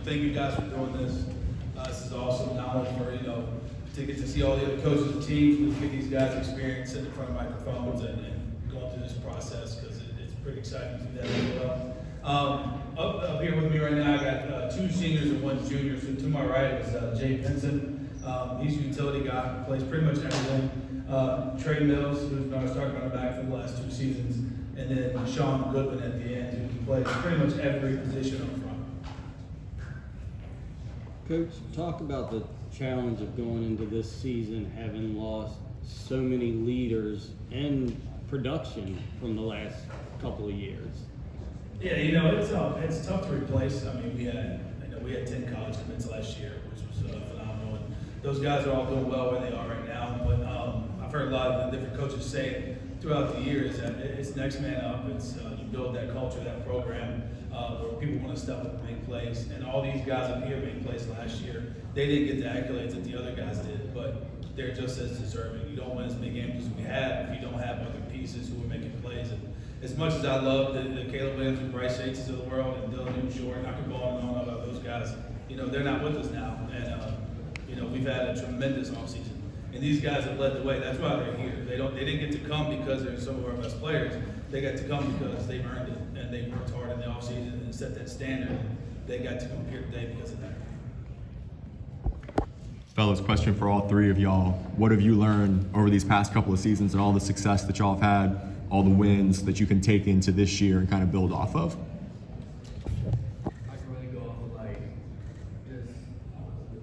thank you guys for doing this. This is awesome, not only for, to get to see all the other coaches and teams, but get these guys experience sitting in front of microphones and going through this process, because it's pretty exciting to do that as well. Up here with me right now, I got 2 seniors and 1 junior. So to my right is Jaelen Penson. He's a utility guy, plays pretty much everything. Trevion Mills, who's been our starting running back for the last 2 seasons, and then Goodwyn at the end, who plays pretty much every position up front. Coach, talk about the challenge of going into this season having lost so many leaders and production from the last couple of years. Yeah, it's tough to replace. I mean, we had 10 college commits last year, which was phenomenal. And those guys are all doing well where they are right now. But I've heard a lot of the different coaches say throughout the years that it's next man up. It's you build that culture, that program where people want to step up and make plays. And all these guys up here made plays last year. They didn't get the accolades that the other guys did, but they're just as deserving. You don't win as many games as we have if you don't have other pieces who are making plays. And as much as I love the Caleb Williams and Bryce Yates of the world and Dylan Short, and I could go on and on about those guys, they're not with us now. And we've had a tremendous offseason. And these guys have led the way. That's why they're here. They didn't get to come because they're some of our best players. They got to come because they've earned it and they've worked hard in the offseason and set that standard. And they got to come here today because of that. Fellas, question for all 3 of y'all. What have you learned over these past couple of seasons and all the success that y'all have had, all the wins that you can take into this year and kind of build off of? I can really go off of just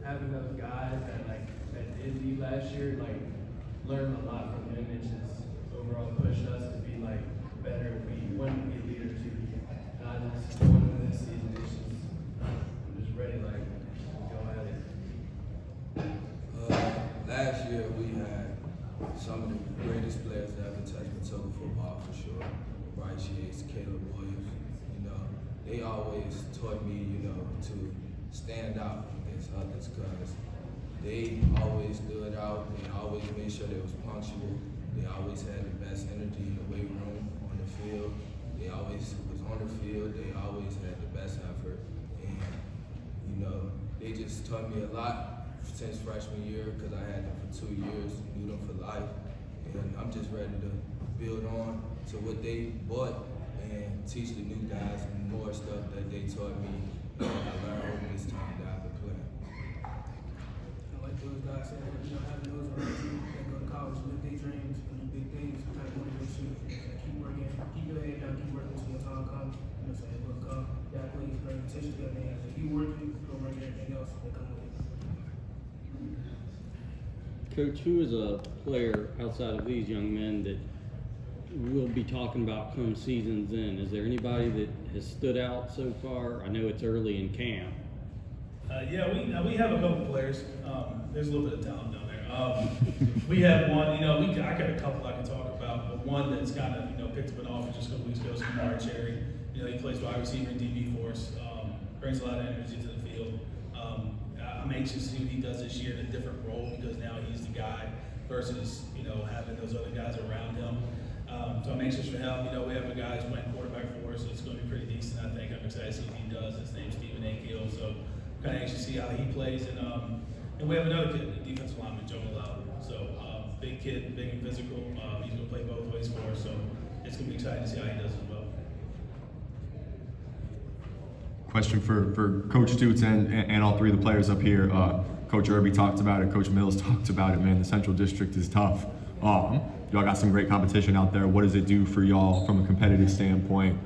having those guys that did leave last year, learned a lot from them. It just overall pushed us to be better. We wanted to be leaders too. Not just going into this season. I'm just ready to go at it. Last year we had some of the greatest players that ever touched Matoaca football for sure. Bryce Yates, Caleb Williams. They always taught me, to stand out against others because they always stood out. They always made sure they was punctual. They always had the best energy in the weight room, on the field. They always was on the field. They always had the best effort. And, they just taught me a lot since freshman year because I had them for 2 years, knew them for life. And I'm just ready to build on to what they bought and teach the new guys more stuff that they taught me and I learned over this time that I've been playing. Like those guys said, having those around you that go to college, live their dreams, and do big things, kind of motivate you. Keep working, keep your head down, keep working until your time comes. It will come. Yeah, please bring attention to your hands. If you working, go bring everything else that come with it. Coach, who is a player outside of these young men that we'll be talking about come season's end? Is there anybody that has stood out so far? I know it's early in camp. We have a couple players. There's a little bit of talent down there. We have one, I got a couple I can talk about, but one that's kind of, picked up an offer just a couple weeks ago is Kamar Cherry. He plays wide receiver in DB for us, brings a lot of energy to the field. I'm anxious to see what he does this year in a different role because now he's the guy versus, having those other guys around him. So I'm anxious for him. We have a guy who's playing quarterback for us, so it's going to be pretty decent, I think. I'm excited to see what he does. His name's Stephen Akiel, so I'm kind of anxious to see how he plays. And we have another kid, the defensive lineman, Joe Malone. So big kid, big and physical. He's going to play both ways for us, so it's going to be exciting to see how he does as well. Question for Coach Stoots and all 3 of the players up here. Coach Irby talked about it. Coach Mills talked about it. Man, the Central District is tough. Y'all got some great competition out there. What does it do for y'all from a competitive standpoint?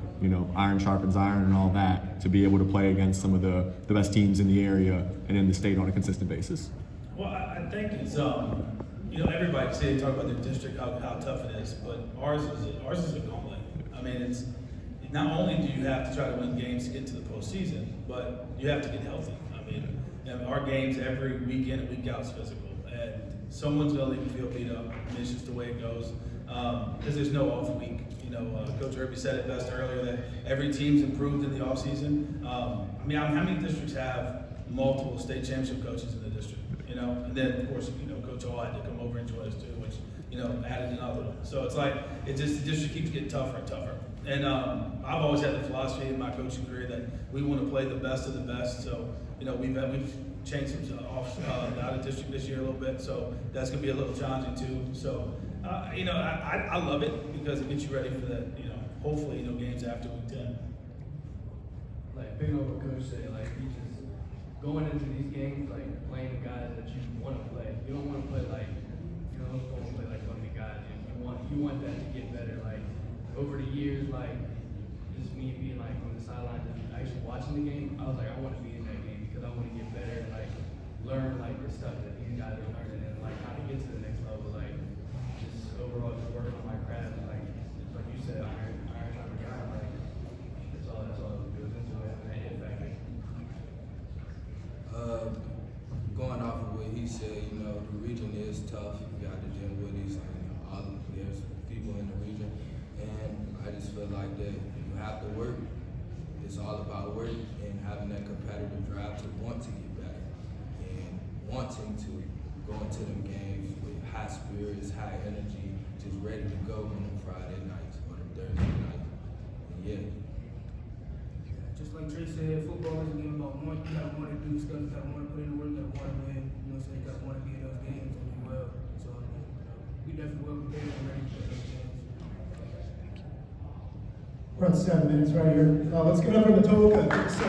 Iron sharpens iron and all that to be able to play against some of the best teams in the area and in the state on a consistent basis. Well, I think it's everybody say they talk about their district how tough it is, but ours is a gauntlet. I mean, it's not only do you have to try to win games to get to the postseason, but you have to get healthy. I mean, our games every week in and week out is physical, and someone's going to leave the field beat up. I mean, it's just the way it goes because there's no off week. Coach Irby said it best earlier that every team's improved in the offseason. How many districts have multiple state championship coaches in the district? And then of course, Coach Hall had to come over and join us too, which added another one. So it's like the district keeps getting tougher and tougher. And I've always had the philosophy in my coaching career that we want to play the best of the best. So we've changed some out of district this year a little bit. So that's going to be a little challenging too. So I love it because it gets you ready for the hopefully games after week 10. Like picking up what Coach said, like he just going into these games, like playing the guys that you want to play. You don't want to play like don't want to play like one of the guys. You want that to get better. Like over the years, like just me being like on the sideline, actually watching the game, I was like, I want to be in that game because I want to get better and like learn like the stuff that these guys are learning and like how to get to the next level. Like just overall, just working on my craft. Like you said, iron sharpens iron. Like that's all it goes into it. And that hit factor. Going off of what he said, the region is tough. You got the Dinwiddie's and all the players, people in the region, and I just feel like that you have to work. It's all about work and having that competitive drive to want to get better and wanting to go into them games with high spirits, high energy, just ready to go on them Friday nights or them Thursday nights. And yeah. Just like Trey said, football is a game about one. You gotta want to do stuff. You gotta want to put in the work. You gotta want to win. So you gotta want to be in those games and do well. So we definitely well prepared and ready for those games. We're on 7 minutes right here. Let's give it up for Matoaca.